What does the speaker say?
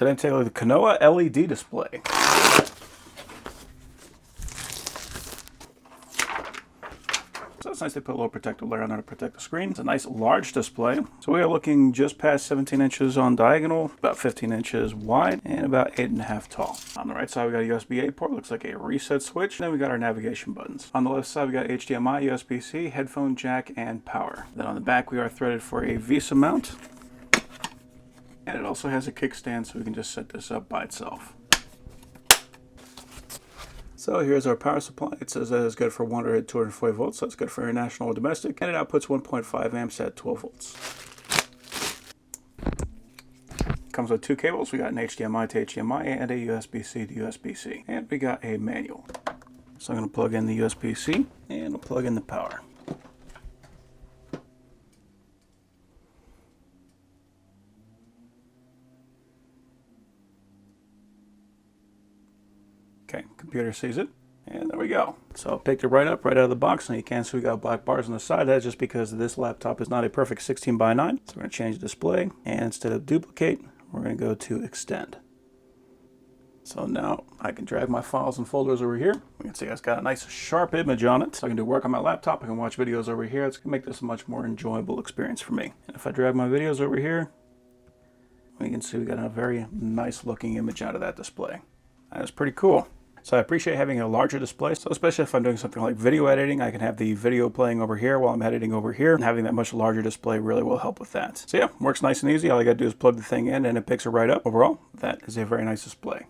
Today I'm taking a look at the Kenowa LED display. So it's nice they put a little protective layer on there to protect the screen. It's a nice large display. So we are looking just past 17 inches on diagonal, about 15 inches wide, and about 8.5 tall. On the right side we got a USB-A port, looks like a reset switch. Then we got our navigation buttons. On the left side we got HDMI, USB-C, headphone jack, and power. Then on the back we are threaded for a VESA mount. And it also has a kickstand, so we can just set this up by itself. So here's our power supply. It says that it's good for 100 and 240 volts, so it's good for international or domestic. And it outputs 1.5 amps at 12 volts. Comes with two cables. We got an HDMI to HDMI and a USB-C to USB-C. And we got a manual. So I'm going to plug in the USB-C and I'll plug in the power. Okay, computer sees it, and there we go. So I picked it right up, right out of the box, and you can see we got black bars on the side. That's just because this laptop is not a perfect 16:9. So we're going to change the display, and instead of duplicate, we're going to go to extend. So now I can drag my files and folders over here. We can see it's got a nice sharp image on it. So I can do work on my laptop, I can watch videos over here. It's going to make this a much more enjoyable experience for me. And if I drag my videos over here, we can see we got a very nice looking image out of that display. That's pretty cool. So I appreciate having a larger display, so especially if I'm doing something like video editing, I can have the video playing over here while I'm editing over here, and having that much larger display really will help with that. So yeah, works nice and easy. All I gotta do is plug the thing in and it picks it right up. Overall, that is a very nice display.